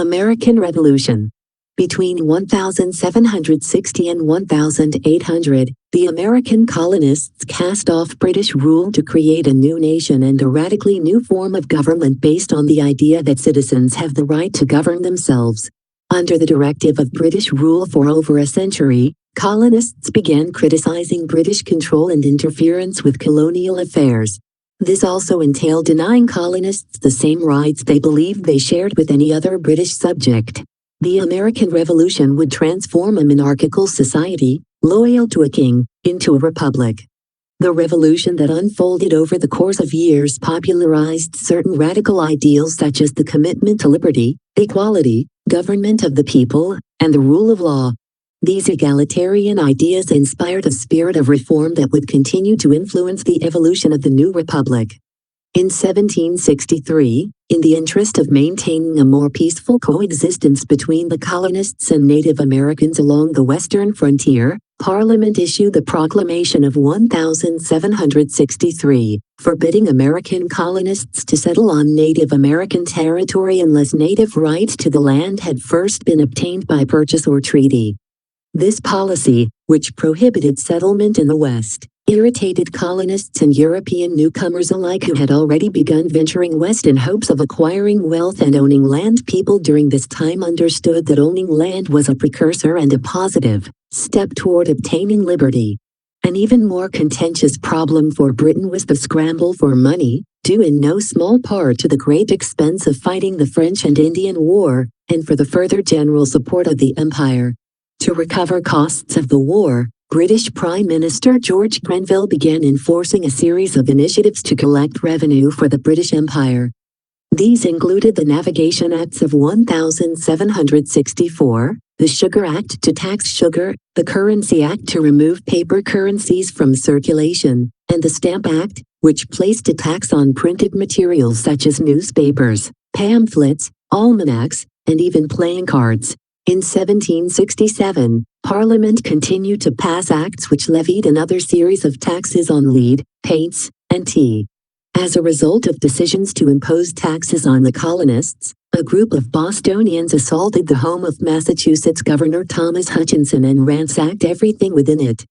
American Revolution. Between 1760 and 1800, the American colonists cast off British rule to create a new nation and a radically new form of government based on the idea that citizens have the right to govern themselves. Under the directive of British rule for over a century, colonists began criticizing British control and interference with colonial affairs. This also entailed denying colonists the same rights they believed they shared with any other British subject. The American Revolution would transform a monarchical society, loyal to a king, into a republic. The revolution that unfolded over the course of years popularized certain radical ideals such as the commitment to liberty, equality, government of the people, and the rule of law. These egalitarian ideas inspired a spirit of reform that would continue to influence the evolution of the new republic. In 1763, in the interest of maintaining a more peaceful coexistence between the colonists and Native Americans along the western frontier, Parliament issued the Proclamation of 1763, forbidding American colonists to settle on Native American territory unless native right to the land had first been obtained by purchase or treaty. This policy, which prohibited settlement in the West, irritated colonists and European newcomers alike who had already begun venturing west in hopes of acquiring wealth and owning land. People during this time understood that owning land was a precursor and a positive step toward obtaining liberty. An even more contentious problem for Britain was the scramble for money, due in no small part to the great expense of fighting the French and Indian War, and for the further general support of the Empire. To recover costs of the war, British Prime Minister George Grenville began enforcing a series of initiatives to collect revenue for the British Empire. These included the Navigation Acts of 1764, the Sugar Act to tax sugar, the Currency Act to remove paper currencies from circulation, and the Stamp Act, which placed a tax on printed materials such as newspapers, pamphlets, almanacs, and even playing cards. In 1767, Parliament continued to pass acts which levied another series of taxes on lead, paints, and tea. As a result of decisions to impose taxes on the colonists, a group of Bostonians assaulted the home of Massachusetts Governor Thomas Hutchinson and ransacked everything within it.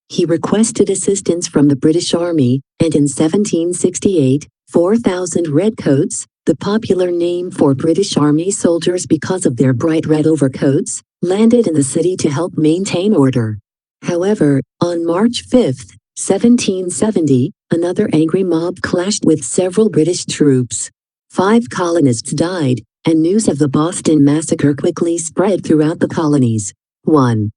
He requested assistance from the British Army, and in 1768, 4,000 redcoats, the popular name for British Army soldiers because of their bright red overcoats, landed in the city to help maintain order. However, on March 5, 1770, another angry mob clashed with several British troops. 5 colonists died, and news of the Boston Massacre quickly spread throughout the colonies. 1.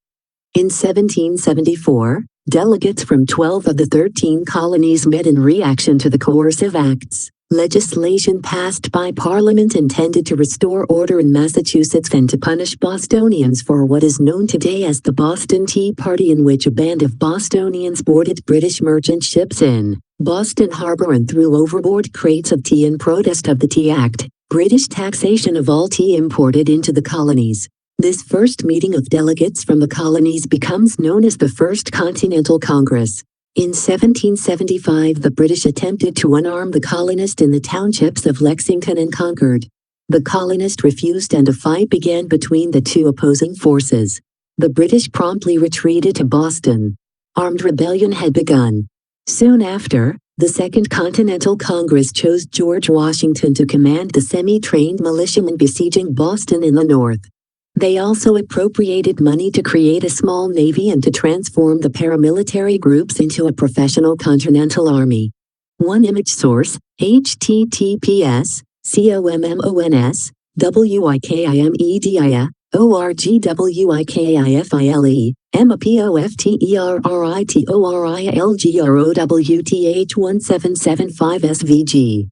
In 1774, delegates from 12 of the 13 colonies met in reaction to the coercive acts. Legislation passed by Parliament intended to restore order in Massachusetts and to punish Bostonians for what is known today as the Boston Tea Party, in which a band of Bostonians boarded British merchant ships in Boston Harbor and threw overboard crates of tea in protest of the Tea Act, British taxation of all tea imported into the colonies. This first meeting of delegates from the colonies becomes known as the First Continental Congress. In 1775, the British attempted to unarm the colonists in the townships of Lexington and Concord. The colonists refused and a fight began between the two opposing forces. The British promptly retreated to Boston. Armed rebellion had begun. Soon after, the Second Continental Congress chose George Washington to command the semi-trained militiamen besieging Boston in the north. They also appropriated money to create a small navy and to transform the paramilitary groups into a professional continental army. One image source, https://wimowinS.wikimidifilgrowth1775SVG.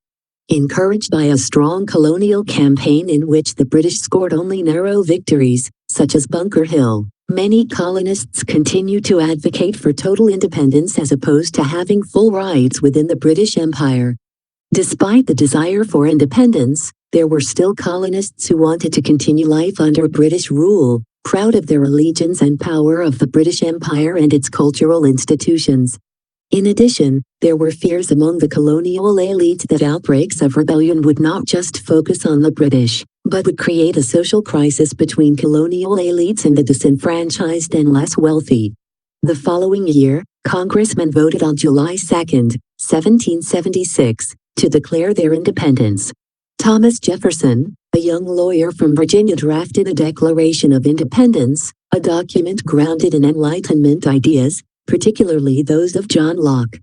Encouraged by a strong colonial campaign in which the British scored only narrow victories, such as Bunker Hill, many colonists continued to advocate for total independence as opposed to having full rights within the British Empire. Despite the desire for independence, there were still colonists who wanted to continue life under British rule, proud of their allegiance and power of the British Empire and its cultural institutions. In addition, there were fears among the colonial elite that outbreaks of rebellion would not just focus on the British, but would create a social crisis between colonial elites and the disenfranchised and less wealthy. The following year, congressmen voted on July 2, 1776, to declare their independence. Thomas Jefferson, a young lawyer from Virginia, drafted a Declaration of Independence, a document grounded in Enlightenment ideas, particularly those of John Locke.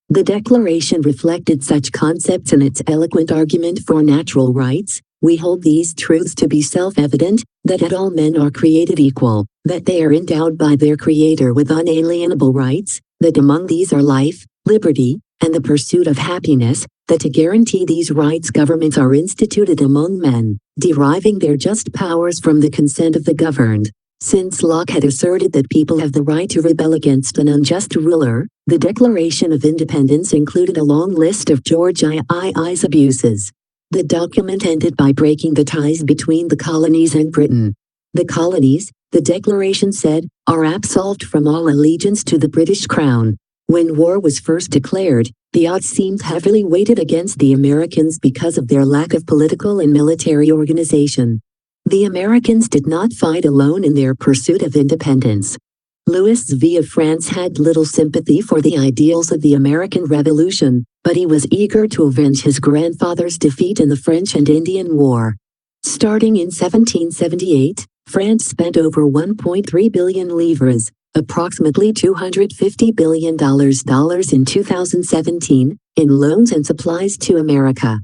The Declaration reflected such concepts in its eloquent argument for natural rights. We hold these truths to be self-evident, that all men are created equal, that they are endowed by their Creator with unalienable rights, that among these are life, liberty, and the pursuit of happiness, that to guarantee these rights governments are instituted among men, deriving their just powers from the consent of the governed. Since Locke had asserted that people have the right to rebel against an unjust ruler, the Declaration of Independence included a long list of George II's abuses. The document ended by breaking the ties between the colonies and Britain. The colonies, the Declaration said, are absolved from all allegiance to the British Crown. When war was first declared, the odds seemed heavily weighted against the Americans because of their lack of political and military organization. The Americans did not fight alone in their pursuit of independence. Louis V of France had little sympathy for the ideals of the American Revolution, but he was eager to avenge his grandfather's defeat in the French and Indian War. Starting in 1778, France spent over 1.3 billion livres, approximately $250 billion in 2017, in loans and supplies to America.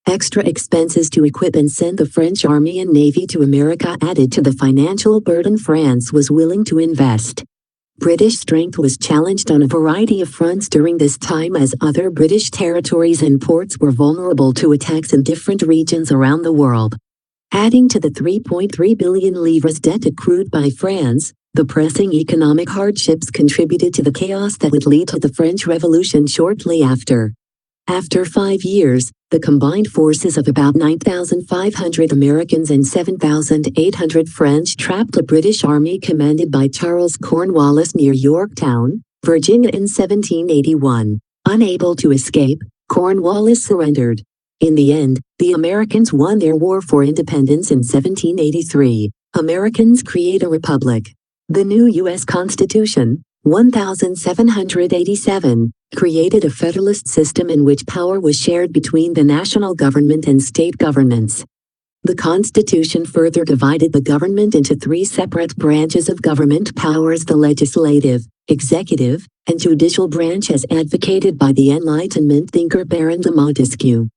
Extra expenses to equip and send the French Army and Navy to America added to the financial burden France was willing to invest. British strength was challenged on a variety of fronts during this time, as other British territories and ports were vulnerable to attacks in different regions around the world. Adding to the 3.3 billion livres debt accrued by France, the pressing economic hardships contributed to the chaos that would lead to the French Revolution shortly after. After 5 years, the combined forces of about 9,500 Americans and 7,800 French trapped a British army commanded by Charles Cornwallis near Yorktown, Virginia in 1781. Unable to escape, Cornwallis surrendered. In the end, the Americans won their war for independence in 1783. Americans create a republic. The new U.S. Constitution, 1787, created a federalist system in which power was shared between the national government and state governments. The Constitution further divided the government into 3 separate branches of government powers: the legislative, executive, and judicial branch, as advocated by the Enlightenment thinker Baron de Montesquieu.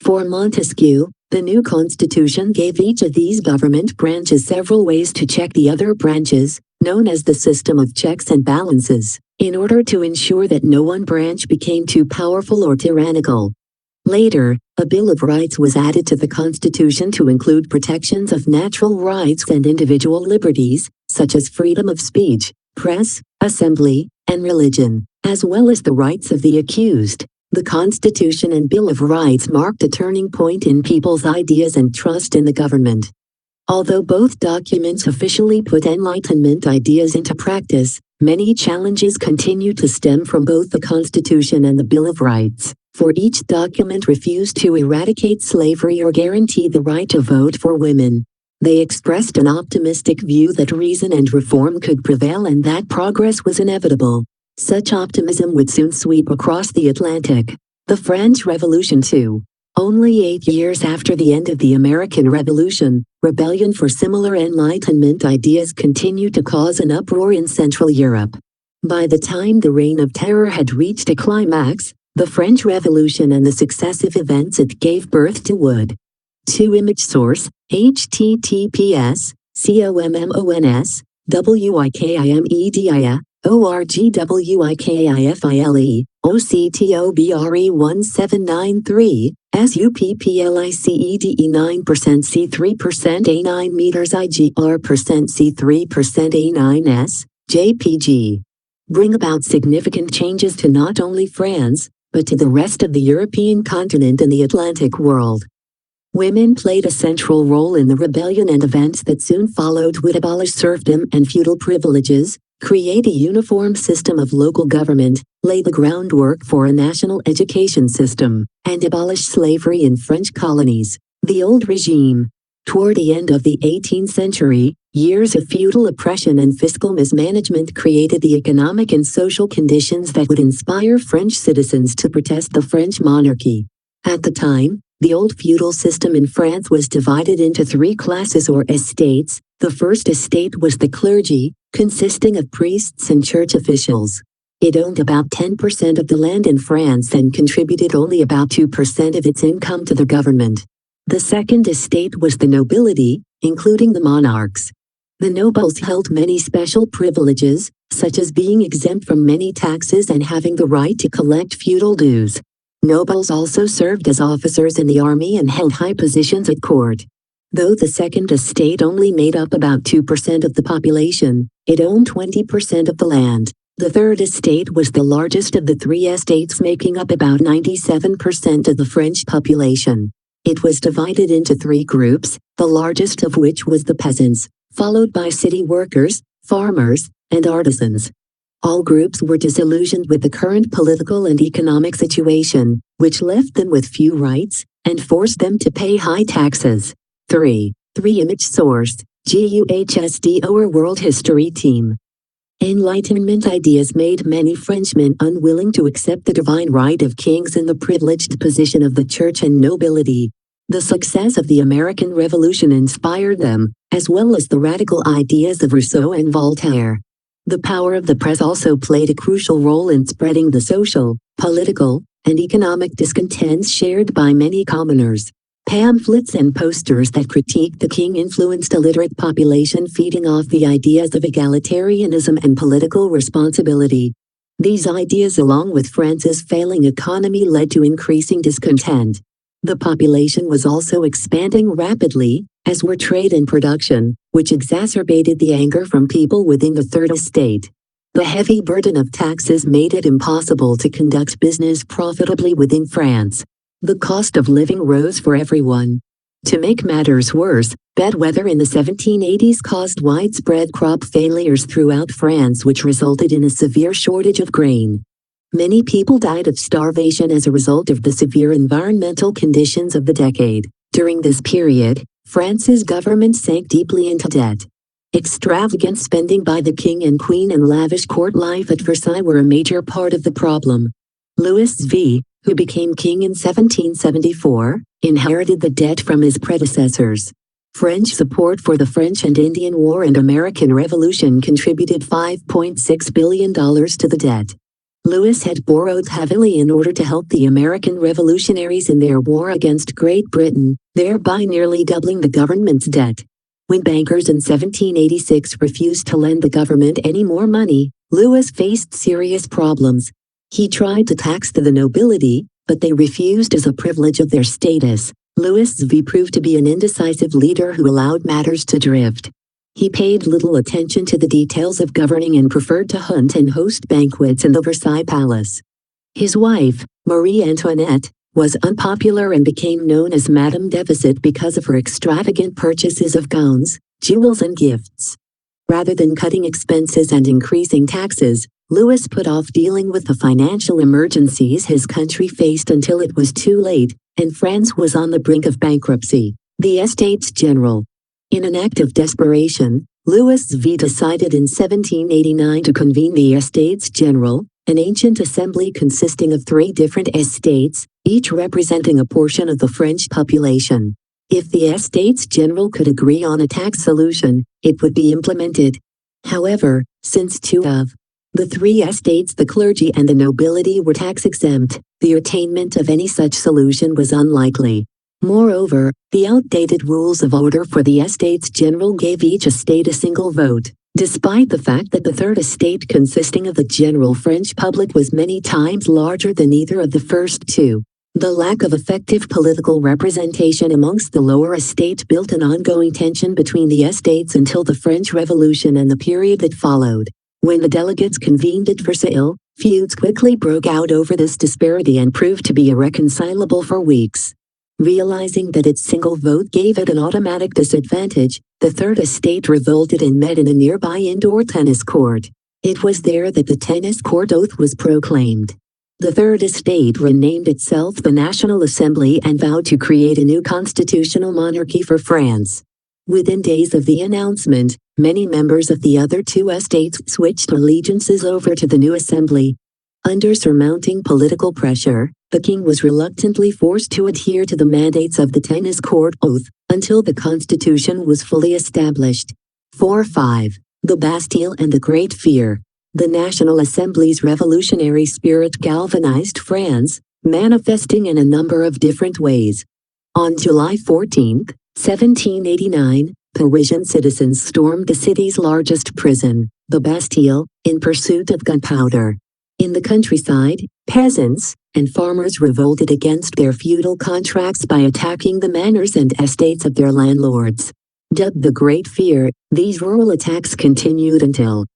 For Montesquieu, the new Constitution gave each of these government branches several ways to check the other branches, known as the system of checks and balances, in order to ensure that no one branch became too powerful or tyrannical. Later, a Bill of Rights was added to the Constitution to include protections of natural rights and individual liberties, such as freedom of speech, press, assembly, and religion, as well as the rights of the accused. The Constitution and Bill of Rights marked a turning point in people's ideas and trust in the government. Although both documents officially put Enlightenment ideas into practice, many challenges continue to stem from both the Constitution and the Bill of Rights, for each document refused to eradicate slavery or guarantee the right to vote for women. They expressed an optimistic view that reason and reform could prevail and that progress was inevitable. Such optimism would soon sweep across the Atlantic. The French Revolution too. Only 8 years after the end of the American Revolution, rebellion for similar Enlightenment ideas continued to cause an uproar in Central Europe. By the time the Reign of Terror had reached a climax, the French Revolution and the successive events it gave birth to would. 2 Image source, https://wikimeds.wikimedi orgwikifile, OCTOBRE1793, SUPPLICEDE 9% C3% A9 meters IGR% C3% A9S, JPG. Bring about significant changes to not only France, but to the rest of the European continent and the Atlantic world. Women played a central role in the rebellion, and events that soon followed would abolish serfdom and feudal privileges, create a uniform system of local government, lay the groundwork for a national education system, and abolish slavery in French colonies. The old regime. Toward the end of the 18th century, years of feudal oppression and fiscal mismanagement created the economic and social conditions that would inspire French citizens to protest the French monarchy. At the time, the old feudal system in France was divided into three classes or estates. The first estate was the clergy, consisting of priests and church officials. It owned about 10% of the land in France and contributed only about 2% of its income to the government. The second estate was the nobility, including the monarchs. The nobles held many special privileges, such as being exempt from many taxes and having the right to collect feudal dues. Nobles also served as officers in the army and held high positions at court. Though the second estate only made up about 2% of the population, it owned 20% of the land. The third estate was the largest of the three estates, making up about 97% of the French population. It was divided into three groups, the largest of which was the peasants, followed by city workers, farmers, and artisans. All groups were disillusioned with the current political and economic situation, which left them with few rights and forced them to pay high taxes. 3. Image source, GUHSDO or World History Team. Enlightenment ideas made many Frenchmen unwilling to accept the divine right of kings and the privileged position of the church and nobility. The success of the American Revolution inspired them, as well as the radical ideas of Rousseau and Voltaire. The power of the press also played a crucial role in spreading the social, political, and economic discontents shared by many commoners. Pamphlets and posters that critiqued the king influenced a literate population, feeding off the ideas of egalitarianism and political responsibility. These ideas, along with France's failing economy, led to increasing discontent. The population was also expanding rapidly, as were trade and production, which exacerbated the anger from people within the Third Estate. The heavy burden of taxes made it impossible to conduct business profitably within France. The cost of living rose for everyone. To make matters worse, bad weather in the 1780s caused widespread crop failures throughout France, which resulted in a severe shortage of grain. Many people died of starvation as a result of the severe environmental conditions of the decade. During this period, France's government sank deeply into debt. Extravagant spending by the king and queen and lavish court life at Versailles were a major part of the problem. Louis V, who became king in 1774, inherited the debt from his predecessors. French support for the French and Indian War and American Revolution contributed $5.6 billion to the debt. Louis had borrowed heavily in order to help the American revolutionaries in their war against Great Britain, thereby nearly doubling the government's debt. When bankers in 1786 refused to lend the government any more money, Louis faced serious problems. He tried to tax the nobility, but they refused as a privilege of their status. Louis V proved to be an indecisive leader who allowed matters to drift. He paid little attention to the details of governing and preferred to hunt and host banquets in the Versailles Palace. His wife, Marie Antoinette, was unpopular and became known as Madame Deficit because of her extravagant purchases of gowns, jewels and gifts. Rather than cutting expenses and increasing taxes, Louis put off dealing with the financial emergencies his country faced until it was too late, and France was on the brink of bankruptcy. The Estates General. In an act of desperation, Louis V decided in 1789 to convene the Estates General, an ancient assembly consisting of three different estates, each representing a portion of the French population. If the Estates General could agree on a tax solution, it would be implemented. However, since two of the three estates, the clergy and the nobility, were tax-exempt, the attainment of any such solution was unlikely. Moreover, the outdated rules of order for the Estates General gave each estate a single vote, despite the fact that the Third Estate, consisting of the general French public, was many times larger than either of the first two. The lack of effective political representation amongst the lower estate built an ongoing tension between the estates until the French Revolution and the period that followed. When the delegates convened at Versailles, feuds quickly broke out over this disparity and proved to be irreconcilable for weeks. Realizing that its single vote gave it an automatic disadvantage, the Third Estate revolted and met in a nearby indoor tennis court. It was there that the tennis court oath was proclaimed. The Third Estate renamed itself the National Assembly and vowed to create a new constitutional monarchy for France. Within days of the announcement, many members of the other two estates switched allegiances over to the new assembly. Under surmounting political pressure, the king was reluctantly forced to adhere to the mandates of the tennis court oath until the constitution was fully established. 4-5. The Bastille and the Great Fear. The National Assembly's revolutionary spirit galvanized France, manifesting in a number of different ways. On July 14, 1789, Parisian citizens stormed the city's largest prison, the Bastille, in pursuit of gunpowder. In the countryside, peasants and farmers revolted against their feudal contracts by attacking the manors and estates of their landlords. Dubbed the Great Fear, these rural attacks continued until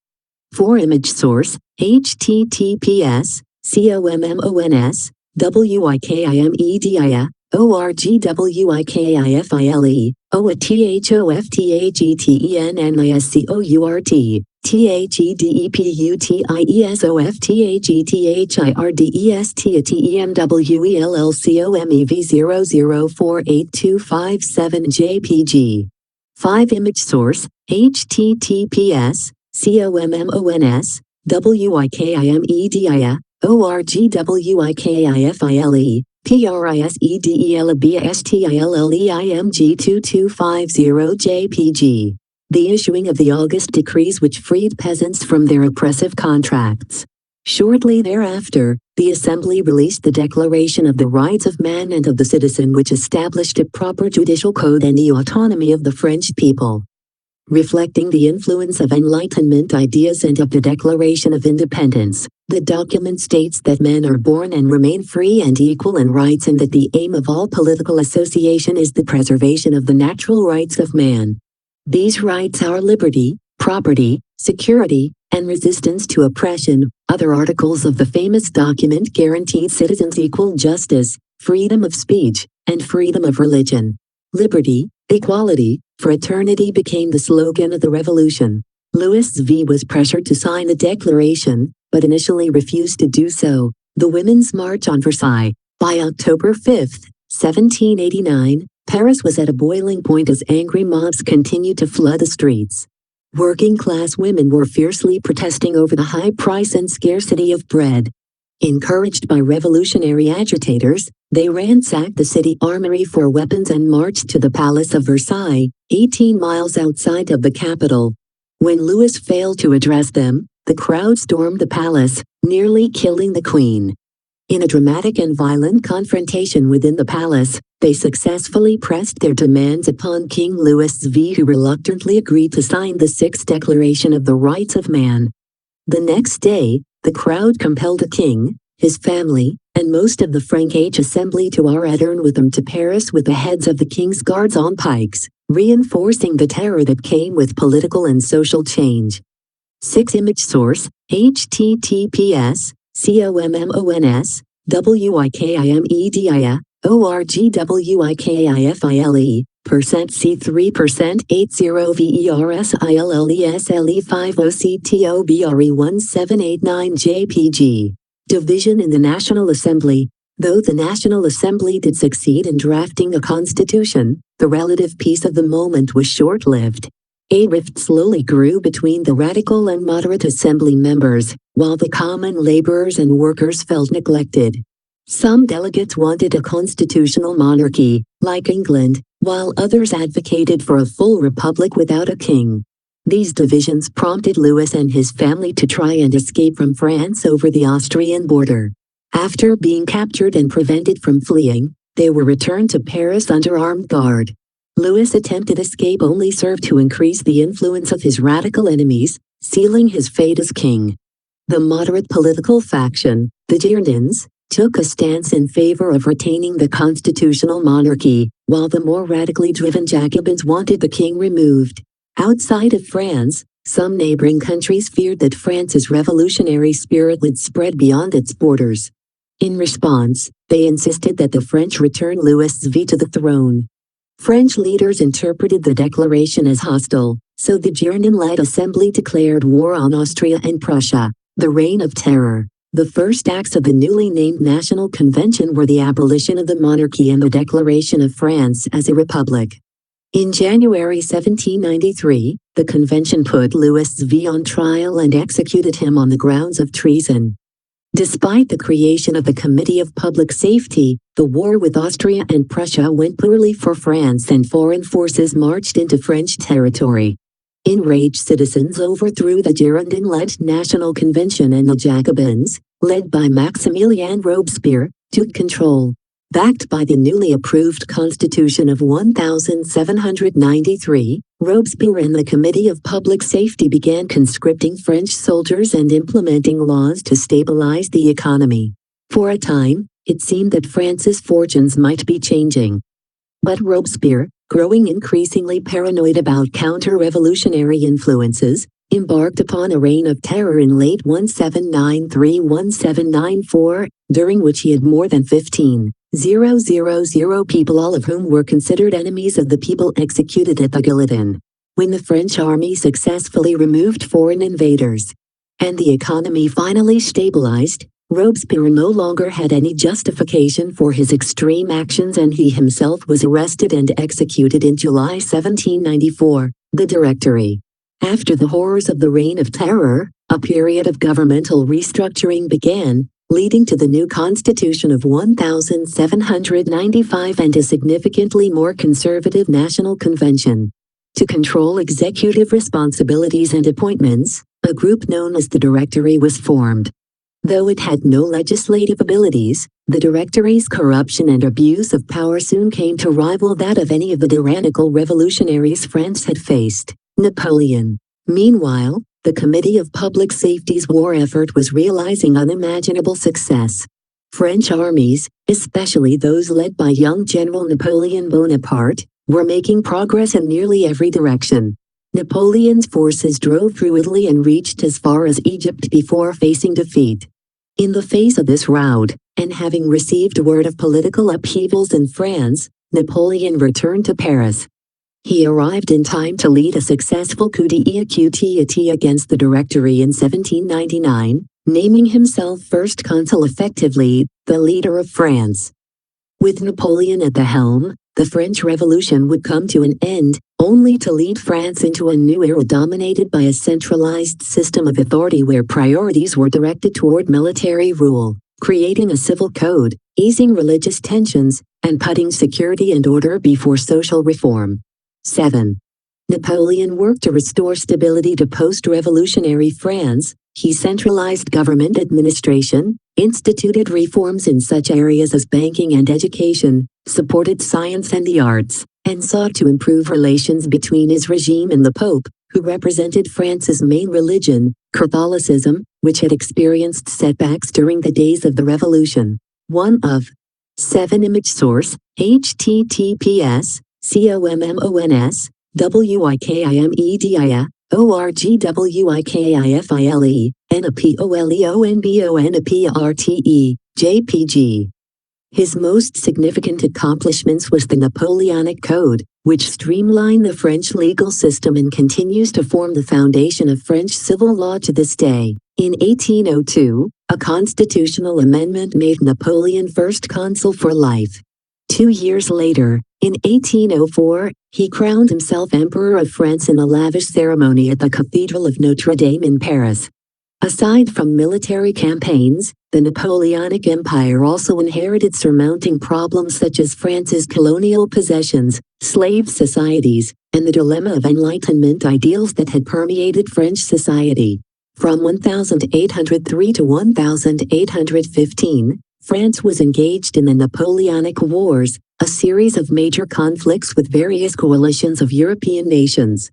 4 Image source, https, COMMONS, WIKIMEDIA, ORGWIKIFILE, OATHOFTAGETENNISCOURT, THEDEPUTISOFTAGETHIESOFTHETEMEV0048257 JPG. 5 Image source, https, COMMONS, WIKIMEDIA, ORGWIKIFILE, PRISEDELABSTILLEIMG2250 JPG. The issuing of the August decrees which freed peasants from their oppressive contracts. Shortly thereafter, the Assembly released the Declaration of the Rights of Man and of the Citizen, which established a proper judicial code and the autonomy of the French people. Reflecting the influence of Enlightenment ideas and of the Declaration of Independence, the document states that men are born and remain free and equal in rights, and that the aim of all political association is the preservation of the natural rights of man. These rights are liberty, property, security, and resistance to oppression. Other articles of the famous document guaranteed citizens equal justice, freedom of speech, and freedom of religion. Liberty, equality, fraternity became the slogan of the revolution. Louis XVI was pressured to sign the declaration, but initially refused to do so. The Women's March on Versailles. By October 5, 1789, Paris was at a boiling point as angry mobs continued to flood the streets. Working-class women were fiercely protesting over the high price and scarcity of bread. Encouraged by revolutionary agitators, they ransacked the city armory for weapons and marched to the Palace of Versailles, 18 miles outside of the capital. When Louis failed to address them, the crowd stormed the palace, nearly killing the queen. In a dramatic and violent confrontation within the palace, they successfully pressed their demands upon King Louis XVI, who reluctantly agreed to sign the Sixth Declaration of the Rights of Man. The next day, the crowd compelled the king, his family, and most of the Franche assembly to return with them to Paris with the heads of the king's guards on pikes, reinforcing the terror that came with political and social change. 6 Image source, https, COMMONS, WIKIMEDIA, ORGWIKIFILE, %C3% 80VERSILLESLE50CTOBRE1789 JPG. Division in the National Assembly. Though the National Assembly did succeed in drafting a constitution, the relative peace of the moment was short-lived. A rift slowly grew between the radical and moderate assembly members, while the common laborers and workers felt neglected. Some delegates wanted a constitutional monarchy, like England, while others advocated for a full republic without a king. These divisions prompted Louis and his family to try and escape from France over the Austrian border. After being captured and prevented from fleeing, they were returned to Paris under armed guard. Louis' attempted escape only served to increase the influence of his radical enemies, sealing his fate as king. The moderate political faction, the Girondins, took a stance in favor of retaining the constitutional monarchy, while the more radically driven Jacobins wanted the king removed. Outside of France, some neighboring countries feared that France's revolutionary spirit would spread beyond its borders. In response, they insisted that the French return Louis XVI to the throne. French leaders interpreted the declaration as hostile, so the Girondin-led assembly declared war on Austria and Prussia. The Reign of Terror. The first acts of the newly named National Convention were the abolition of the monarchy and the declaration of France as a republic. In January 1793, the convention put Louis XVI on trial and executed him on the grounds of treason. Despite the creation of the Committee of Public Safety, the war with Austria and Prussia went poorly for France and foreign forces marched into French territory. Enraged citizens overthrew the Girondin-led National Convention and the Jacobins, led by Maximilien Robespierre, took control. Backed by the newly approved Constitution of 1793, Robespierre and the Committee of Public Safety began conscripting French soldiers and implementing laws to stabilize the economy. For a time, it seemed that France's fortunes might be changing. But Robespierre, growing increasingly paranoid about counter-revolutionary influences, embarked upon a reign of terror in late 1793-1794, during which he had more than 15,000 people, all of whom were considered enemies of the people, executed at the guillotine. When the French army successfully removed foreign invaders, and the economy finally stabilized, Robespierre no longer had any justification for his extreme actions and he himself was arrested and executed in July 1794. The Directory. After the horrors of the Reign of Terror, a period of governmental restructuring began, leading to the new Constitution of 1795 and a significantly more conservative National Convention. To control executive responsibilities and appointments, a group known as the Directory was formed. Though it had no legislative abilities, the Directory's corruption and abuse of power soon came to rival that of any of the tyrannical revolutionaries France had faced. Napoleon. Meanwhile, the Committee of Public Safety's war effort was realizing unimaginable success. French armies, especially those led by young General Napoleon Bonaparte, were making progress in nearly every direction. Napoleon's forces drove through Italy and reached as far as Egypt before facing defeat. In the face of this rout, and having received word of political upheavals in France, Napoleon returned to Paris. He arrived in time to lead a successful coup d'état against the Directory in 1799, naming himself first consul, effectively the leader of France. With Napoleon at the helm, the French Revolution would come to an end, only to lead France into a new era dominated by a centralized system of authority where priorities were directed toward military rule, creating a civil code, easing religious tensions, and putting security and order before social reform. 7. Napoleon worked to restore stability to post-revolutionary France. He centralized government administration, instituted reforms in such areas as banking and education, supported science and the arts, and sought to improve relations between his regime and the Pope, who represented France's main religion, Catholicism, which had experienced setbacks during the days of the Revolution. 1 of 7. Image source, https://commons, wikimedia, orgwikifile, napoleonbonaparte, JPG. His most significant accomplishments was the Napoleonic Code, which streamlined the French legal system and continues to form the foundation of French civil law to this day. In 1802, a constitutional amendment made Napoleon first consul for life. 2 years later, in 1804, he crowned himself Emperor of France in a lavish ceremony at the Cathedral of Notre Dame in Paris. Aside from military campaigns, the Napoleonic Empire also inherited surmounting problems such as France's colonial possessions, slave societies, and the dilemma of Enlightenment ideals that had permeated French society. From 1803 to 1815, France was engaged in the Napoleonic Wars, a series of major conflicts with various coalitions of European nations.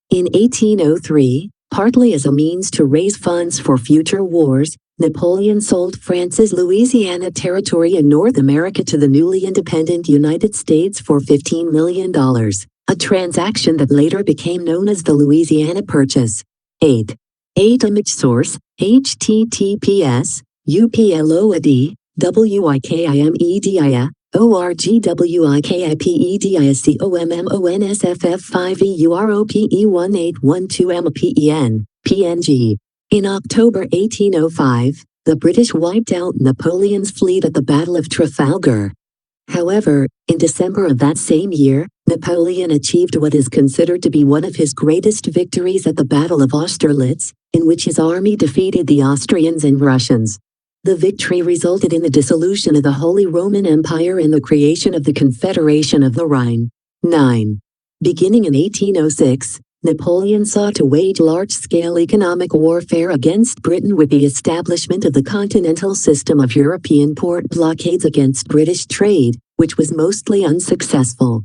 In 1803, partly as a means to raise funds for future wars, Napoleon sold France's Louisiana Territory in North America to the newly independent United States for $15 million, a transaction that later became known as the Louisiana Purchase. 8. Image source, https://upload, wikimedia, ORGWIKIPEDISCOMMONSFF5EUROPE1812MPEN, PNG. In October 1805, the British wiped out Napoleon's fleet at the Battle of Trafalgar. However, in December of that same year, Napoleon achieved what is considered to be one of his greatest victories at the Battle of Austerlitz, in which his army defeated the Austrians and Russians. The victory resulted in the dissolution of the Holy Roman Empire and the creation of the Confederation of the Rhine. 9. Beginning in 1806, Napoleon sought to wage large-scale economic warfare against Britain with the establishment of the continental system of European port blockades against British trade, which was mostly unsuccessful.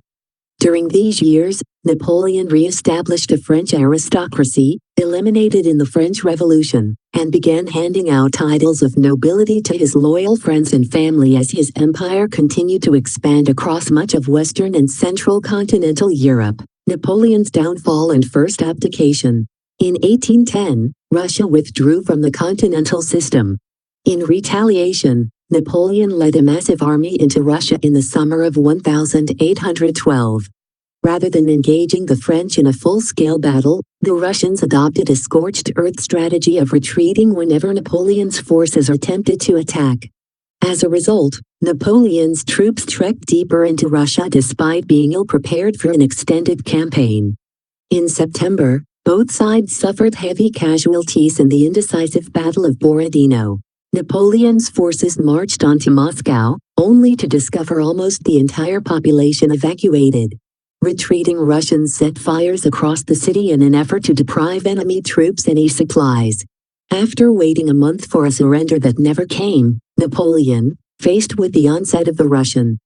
During these years, Napoleon re-established a French aristocracy, eliminated in the French Revolution, and began handing out titles of nobility to his loyal friends and family as his empire continued to expand across much of Western and Central continental Europe. Napoleon's downfall and first abdication. In 1810, Russia withdrew from the continental system. In retaliation, Napoleon led a massive army into Russia in the summer of 1812. Rather than engaging the French in a full-scale battle, the Russians adopted a scorched earth strategy of retreating whenever Napoleon's forces attempted to attack. As a result, Napoleon's troops trekked deeper into Russia despite being ill-prepared for an extended campaign. In September, both sides suffered heavy casualties in the indecisive Battle of Borodino. Napoleon's forces marched onto Moscow, only to discover almost the entire population evacuated. Retreating Russians set fires across the city in an effort to deprive enemy troops any supplies. After waiting a month for a surrender that never came, Napoleon, faced with the onset of the Russian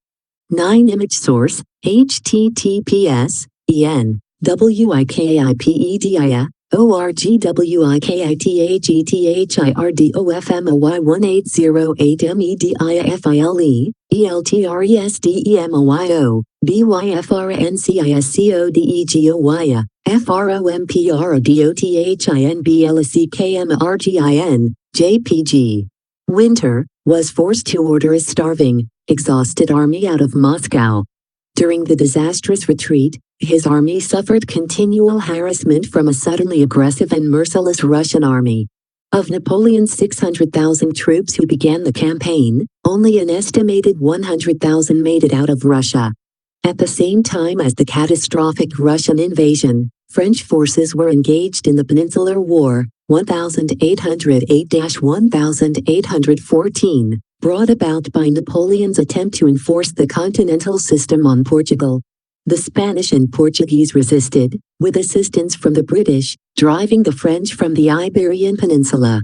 9 image source, https, en, wikipedia, orgwikithirtofmoy1808mediafile, eltresdemoyo, byfrnciscodegoya, fromprodotthinblckmrgin, jpg. Winter was forced to order a starving, exhausted army out of Moscow. During the disastrous retreat, his army suffered continual harassment from a suddenly aggressive and merciless Russian army. Of Napoleon's 600,000 troops who began the campaign, only an estimated 100,000 made it out of Russia. At the same time as the catastrophic Russian invasion, French forces were engaged in the Peninsular War, 1808-1814, brought about by Napoleon's attempt to enforce the continental system on Portugal. The Spanish and Portuguese resisted, with assistance from the British, driving the French from the Iberian Peninsula.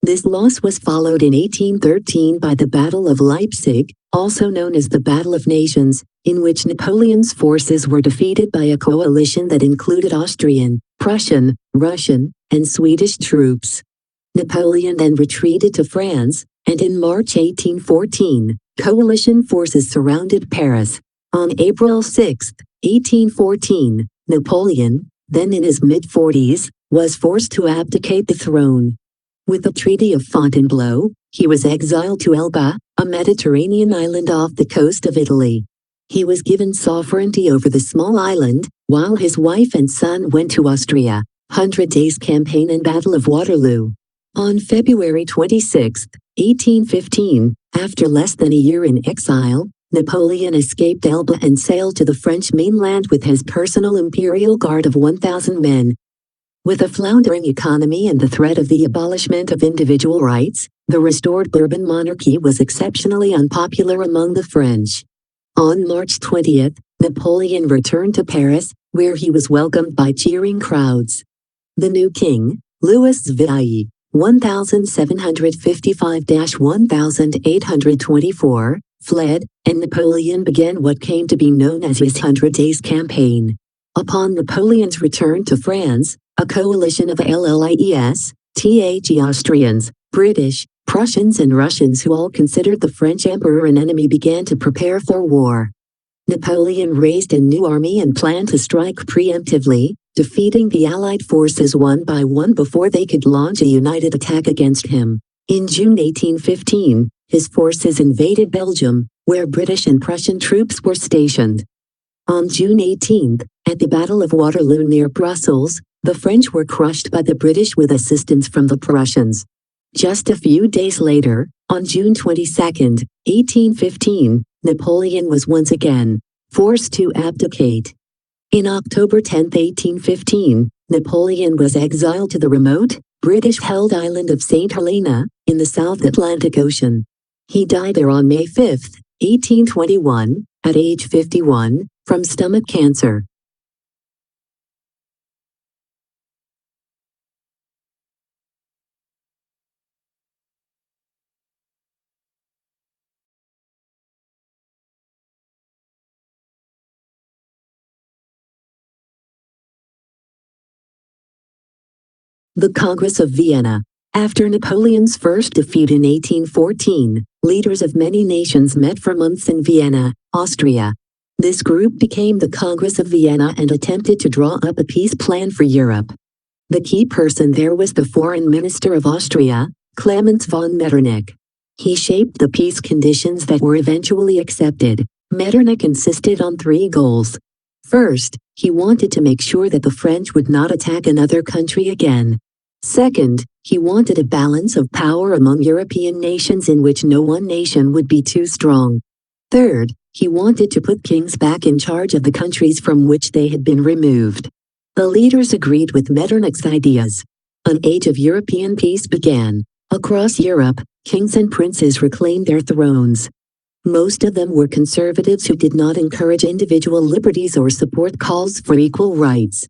This loss was followed in 1813 by the Battle of Leipzig, also known as the Battle of Nations, in which Napoleon's forces were defeated by a coalition that included Austrian, Prussian, Russian, and Swedish troops. Napoleon then retreated to France, and in March 1814, coalition forces surrounded Paris. On April 6, 1814, Napoleon, then in his mid-40s, was forced to abdicate the throne. With the Treaty of Fontainebleau, he was exiled to Elba, a Mediterranean island off the coast of Italy. He was given sovereignty over the small island, while his wife and son went to Austria. 100 Days Campaign and Battle of Waterloo. On February 26, 1815, after less than a year in exile, Napoleon escaped Elba and sailed to the French mainland with his personal imperial guard of 1,000 men. With a floundering economy and the threat of the abolishment of individual rights, the restored Bourbon monarchy was exceptionally unpopular among the French. On March 20, Napoleon returned to Paris, where he was welcomed by cheering crowds. The new king, Louis XVIII, 1755-1824, fled, and Napoleon began what came to be known as his 100 Days Campaign. Upon Napoleon's return to France, a coalition of allies, Austrians, British, Prussians and Russians who all considered the French emperor an enemy began to prepare for war. Napoleon raised a new army and planned to strike preemptively, defeating the Allied forces one by one before they could launch a united attack against him. In June 1815, his forces invaded Belgium, where British and Prussian troops were stationed. On June 18, at the Battle of Waterloo near Brussels, the French were crushed by the British with assistance from the Prussians. Just a few days later, on June 22, 1815, Napoleon was once again forced to abdicate. In October 10, 1815, Napoleon was exiled to the remote, British-held island of St. Helena, in the South Atlantic Ocean. He died there on May 5, 1821, at age 51, from stomach cancer. The Congress of Vienna. After Napoleon's first defeat in 1814, leaders of many nations met for months in Vienna, Austria. This group became the Congress of Vienna and attempted to draw up a peace plan for Europe. The key person there was the Foreign Minister of Austria, Clemens von Metternich. He shaped the peace conditions that were eventually accepted. Metternich insisted on three goals. First, he wanted to make sure that the French would not attack another country again. Second, he wanted a balance of power among European nations in which no one nation would be too strong. Third, he wanted to put kings back in charge of the countries from which they had been removed. The leaders agreed with Metternich's ideas. An age of European peace began. Across Europe, kings and princes reclaimed their thrones. Most of them were conservatives who did not encourage individual liberties or support calls for equal rights.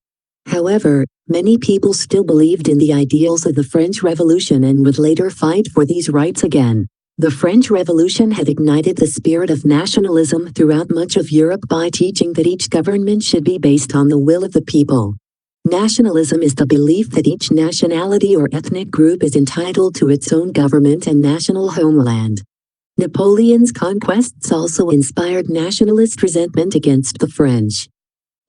However, many people still believed in the ideals of the French Revolution and would later fight for these rights again. The French Revolution had ignited the spirit of nationalism throughout much of Europe by teaching that each government should be based on the will of the people. Nationalism is the belief that each nationality or ethnic group is entitled to its own government and national homeland. Napoleon's conquests also inspired nationalist resentment against the French.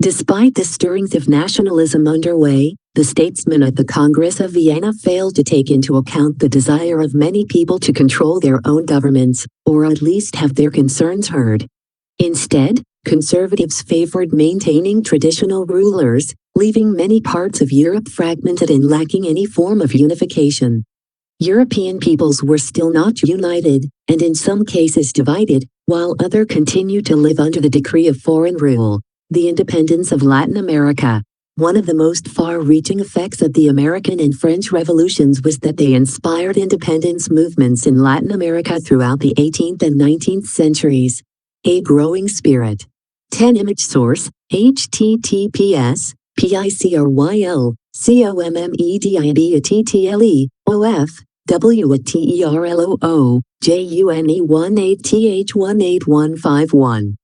Despite the stirrings of nationalism underway, the statesmen at the Congress of Vienna failed to take into account the desire of many people to control their own governments, or at least have their concerns heard. Instead, conservatives favored maintaining traditional rulers, leaving many parts of Europe fragmented and lacking any form of unification. European peoples were still not united, and in some cases divided, while others continued to live under the decree of foreign rule. The independence of Latin America. One of the most far-reaching effects of the American and French revolutions was that they inspired independence movements in Latin America throughout the 18th and 19th centuries. A growing spirit. 10 Image source, https, PICRYL, COMMEDIBATTLE, OF, WATERLOO, JUNE18TH18151.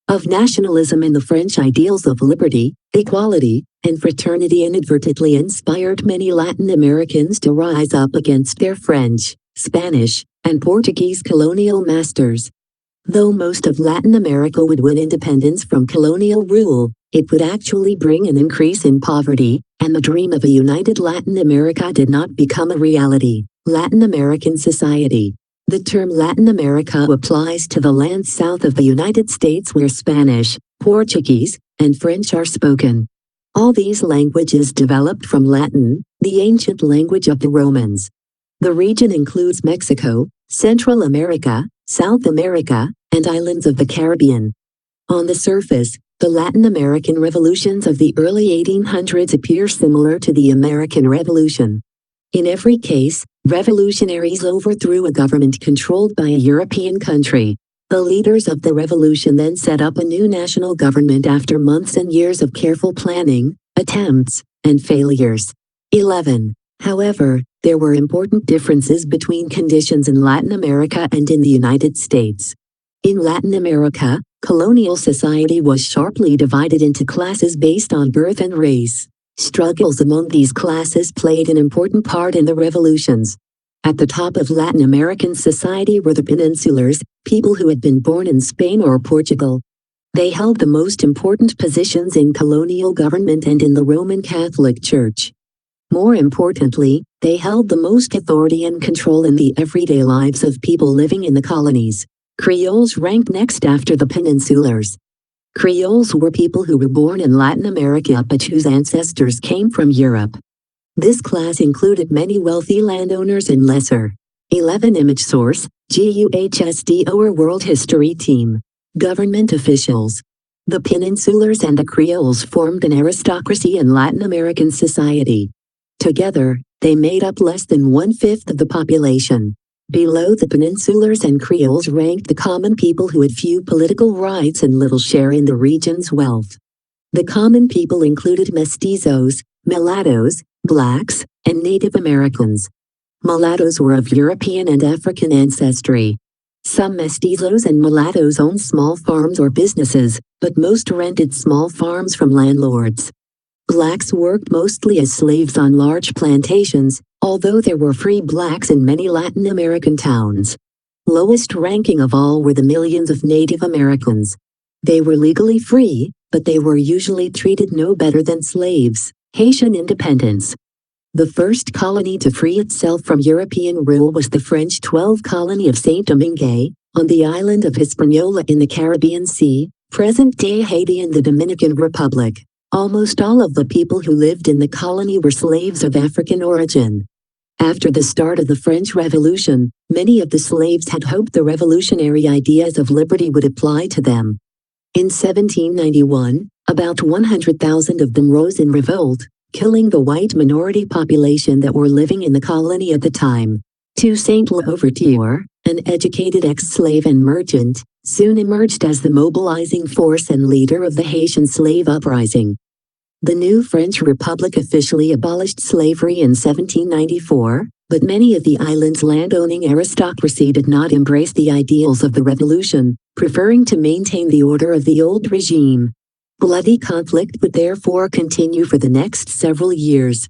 Of nationalism and the French ideals of liberty, equality, and fraternity inadvertently inspired many Latin Americans to rise up against their French, Spanish, and Portuguese colonial masters. Though most of Latin America would win independence from colonial rule, it would actually bring an increase in poverty, and the dream of a united Latin America did not become a reality. Latin American society. The term Latin America applies to the lands south of the United States where Spanish, Portuguese, and French are spoken. All these languages developed from Latin, the ancient language of the Romans. The region includes Mexico, Central America, South America, and islands of the Caribbean. On the surface, the Latin American revolutions of the early 1800s appear similar to the American Revolution. In every case, revolutionaries overthrew a government controlled by a European country. The leaders of the revolution then set up a new national government after months and years of careful planning, attempts, and failures. 11. However, there were important differences between conditions in Latin America and in the United States. In Latin America, colonial society was sharply divided into classes based on birth and race. Struggles among these classes played an important part in the revolutions. At the top of Latin American society were the peninsulars, people who had been born in Spain or Portugal. They held the most important positions in colonial government and in the Roman Catholic Church. More importantly, they held the most authority and control in the everyday lives of people living in the colonies. Creoles ranked next after the Peninsulars. Creoles were people who were born in Latin America but whose ancestors came from Europe. This class included many wealthy landowners and lesser. 11 Image source, GUHSDO or World History Team. Government officials. The Peninsulars and the Creoles formed an aristocracy in Latin American society. Together, they made up less than 1/5 of the population. Below the Peninsulars and Creoles ranked the common people who had few political rights and little share in the region's wealth. The common people included mestizos, mulattoes, blacks, and Native Americans. Mulattoes were of European and African ancestry. Some mestizos and mulattoes owned small farms or businesses, but most rented small farms from landlords. Blacks worked mostly as slaves on large plantations, although there were free blacks in many Latin American towns. Lowest ranking of all were the millions of Native Americans. They were legally free, but they were usually treated no better than slaves. Haitian independence. The first colony to free itself from European rule was the French 12 colony of Saint-Domingue, on the island of Hispaniola in the Caribbean Sea, present-day Haiti and the Dominican Republic. Almost all of the people who lived in the colony were slaves of African origin. After the start of the French Revolution, many of the slaves had hoped the revolutionary ideas of liberty would apply to them. In 1791, about 100,000 of them rose in revolt, killing the white minority population that were living in the colony at the time. Toussaint Louverture, an educated ex-slave and merchant, soon emerged as the mobilizing force and leader of the Haitian slave uprising. The new French Republic officially abolished slavery in 1794, but many of the island's landowning aristocracy did not embrace the ideals of the revolution, preferring to maintain the order of the old regime. Bloody conflict would therefore continue for the next several years.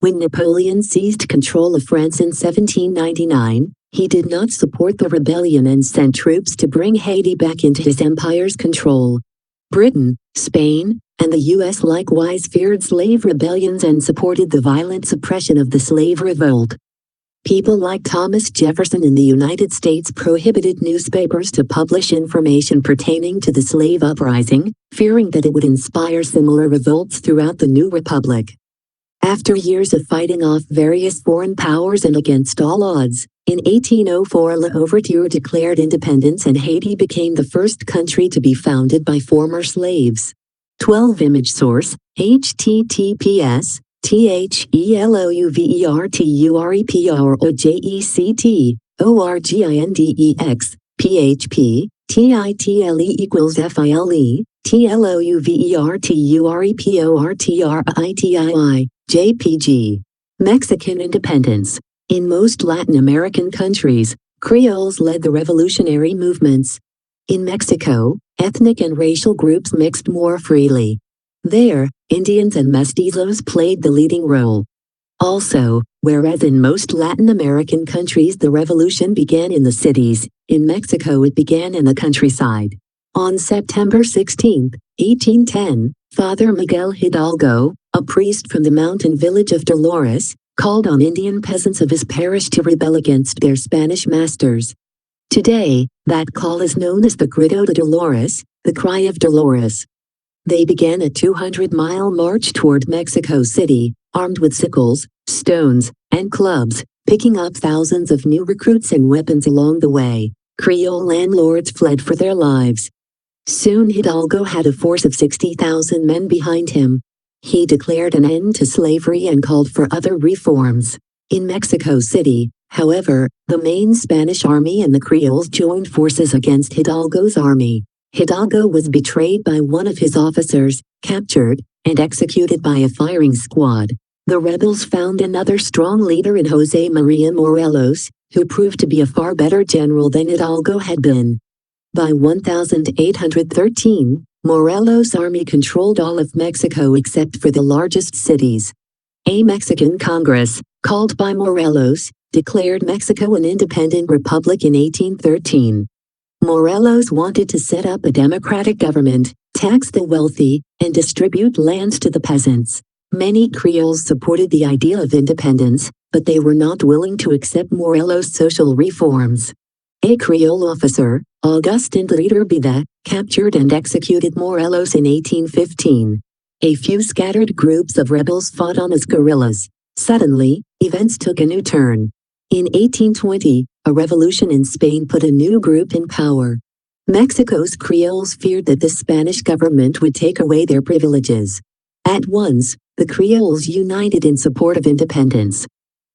When Napoleon seized control of France in 1799, he did not support the rebellion and sent troops to bring Haiti back into his empire's control. Britain, Spain, and the U.S. likewise feared slave rebellions and supported the violent suppression of the slave revolt. People like Thomas Jefferson in the United States prohibited newspapers to publish information pertaining to the slave uprising, fearing that it would inspire similar revolts throughout the new republic. After years of fighting off various foreign powers and against all odds, in 1804 Louverture declared independence and Haiti became the first country to be founded by former slaves. 12 Image source, https THELOUVERTUREPROJECT, PHP, TITLE=FILE, TLOUVERTUREPORTRITII, JPG. Mexican independence. In most Latin American countries, Creoles led the revolutionary movements. In Mexico, ethnic and racial groups mixed more freely. There, Indians and mestizos played the leading role. Also, whereas in most Latin American countries the revolution began in the cities, in Mexico it began in the countryside. On September 16, 1810, Father Miguel Hidalgo, a priest from the mountain village of Dolores, called on Indian peasants of his parish to rebel against their Spanish masters. Today, that call is known as the Grito de Dolores, the Cry of Dolores. They began a 200-mile march toward Mexico City, armed with sickles, stones, and clubs, picking up thousands of new recruits and weapons along the way. Creole landlords fled for their lives. Soon Hidalgo had a force of 60,000 men behind him. He declared an end to slavery and called for other reforms. In Mexico City, however, the main Spanish army and the Creoles joined forces against Hidalgo's army. Hidalgo was betrayed by one of his officers, captured, and executed by a firing squad. The rebels found another strong leader in José María Morelos, who proved to be a far better general than Hidalgo had been. By 1813, Morelos' army controlled all of Mexico except for the largest cities. A Mexican Congress, called by Morelos, declared Mexico an independent republic in 1813. Morelos wanted to set up a democratic government, tax the wealthy, and distribute lands to the peasants. Many Creoles supported the idea of independence, but they were not willing to accept Morelos' social reforms. A Creole officer, Augustin de Iturbide, captured and executed Morelos in 1815. A few scattered groups of rebels fought on as guerrillas. Suddenly, events took a new turn. In 1820, a revolution in Spain put a new group in power. Mexico's Creoles feared that the Spanish government would take away their privileges. At once, the Creoles united in support of independence.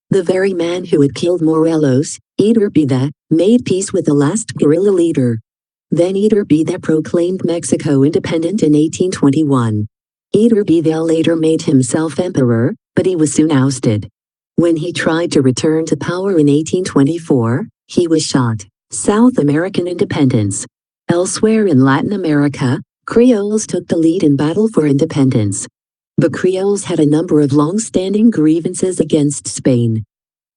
The very man who had killed Morelos, Iturbide, made peace with the last guerrilla leader. Then Iturbide proclaimed Mexico independent in 1821. Iturbide later made himself emperor, but he was soon ousted. When he tried to return to power in 1824, he was shot. South American independence. Elsewhere in Latin America, Creoles took the lead in battle for independence. The Creoles had a number of long-standing grievances against Spain.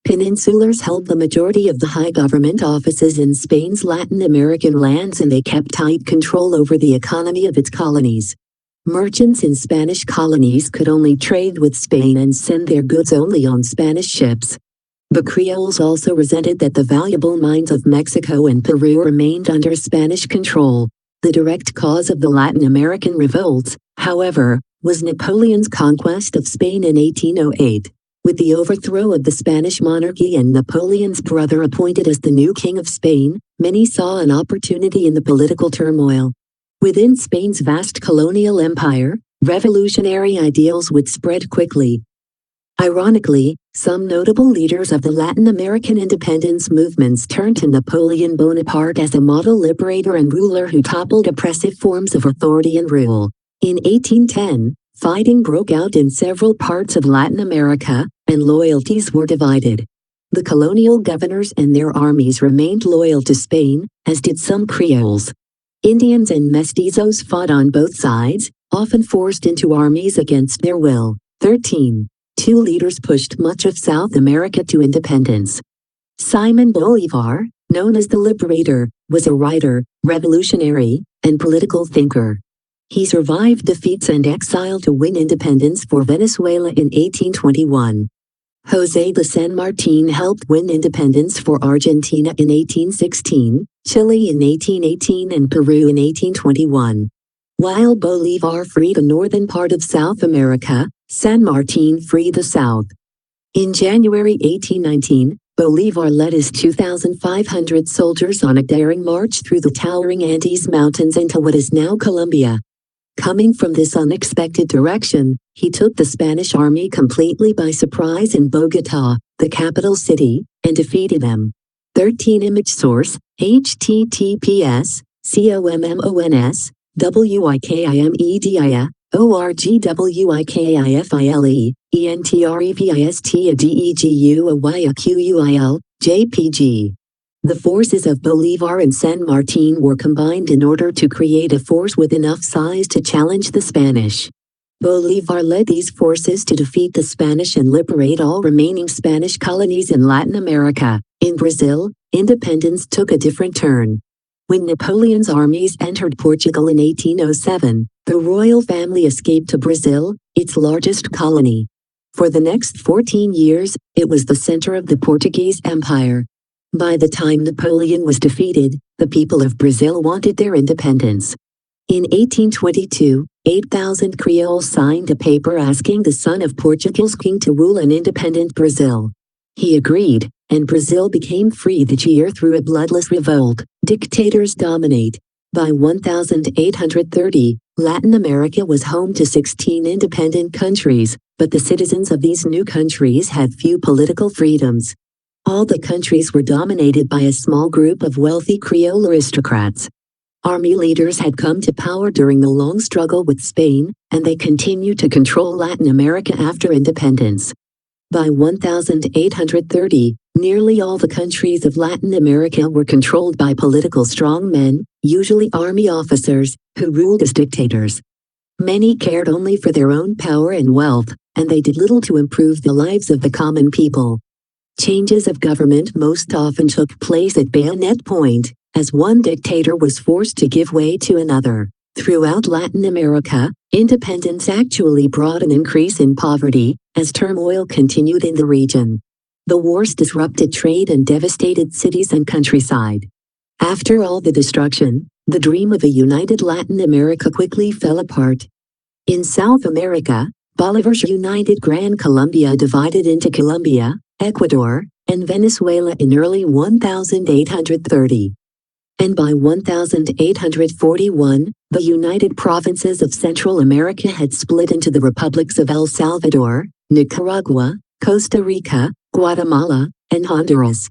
Peninsulars held the majority of the high government offices in Spain's Latin American lands, and they kept tight control over the economy of its colonies. Merchants in Spanish colonies could only trade with Spain and send their goods only on Spanish ships. The Creoles also resented that the valuable mines of Mexico and Peru remained under Spanish control. The direct cause of the Latin American revolts, however, was Napoleon's conquest of Spain in 1808. With the overthrow of the Spanish monarchy and Napoleon's brother appointed as the new king of Spain, many saw an opportunity in the political turmoil. Within Spain's vast colonial empire, revolutionary ideals would spread quickly. Ironically, some notable leaders of the Latin American independence movements turned to Napoleon Bonaparte as a model liberator and ruler who toppled oppressive forms of authority and rule. In 1810, fighting broke out in several parts of Latin America, and loyalties were divided. The colonial governors and their armies remained loyal to Spain, as did some Creoles. Indians and mestizos fought on both sides, often forced into armies against their will. 13. Two leaders pushed much of South America to independence. Simon Bolivar, known as the Liberator, was a writer, revolutionary, and political thinker. He survived defeats and exile to win independence for Venezuela in 1821. José de San Martín helped win independence for Argentina in 1816, Chile in 1818 and Peru in 1821. While Bolívar freed the northern part of South America, San Martín freed the south. In January 1819, Bolívar led his 2,500 soldiers on a daring march through the towering Andes Mountains into what is now Colombia. Coming from this unexpected direction, he took the Spanish army completely by surprise in Bogotá, the capital city, and defeated them. 13 Image source, https://wimomons.wikimediawikifile.entrevistadeguayaquil, JPG. The forces of Bolívar and San Martín were combined in order to create a force with enough size to challenge the Spanish. Bolívar led these forces to defeat the Spanish and liberate all remaining Spanish colonies in Latin America. In Brazil, independence took a different turn. When Napoleon's armies entered Portugal in 1807, the royal family escaped to Brazil, its largest colony. For the next 14 years, it was the center of the Portuguese Empire. By the time Napoleon was defeated, the people of Brazil wanted their independence. In 1822, 8,000 Creoles signed a paper asking the son of Portugal's king to rule an independent Brazil. He agreed, and Brazil became free that year through a bloodless revolt. Dictators dominate. By 1830, Latin America was home to 16 independent countries, but the citizens of these new countries had few political freedoms. All the countries were dominated by a small group of wealthy Creole aristocrats. Army leaders had come to power during the long struggle with Spain, and they continued to control Latin America after independence. By 1830, nearly all the countries of Latin America were controlled by political strongmen, usually army officers, who ruled as dictators. Many cared only for their own power and wealth, and they did little to improve the lives of the common people. Changes of government most often took place at bayonet point, as one dictator was forced to give way to another. Throughout Latin America, independence actually brought an increase in poverty, as turmoil continued in the region. The wars disrupted trade and devastated cities and countryside. After all the destruction, the dream of a united Latin America quickly fell apart. In South America, Bolivar's united Gran Colombia divided into Colombia, Ecuador, and Venezuela in early 1830. And by 1841, the United Provinces of Central America had split into the republics of El Salvador, Nicaragua, Costa Rica, Guatemala, and Honduras.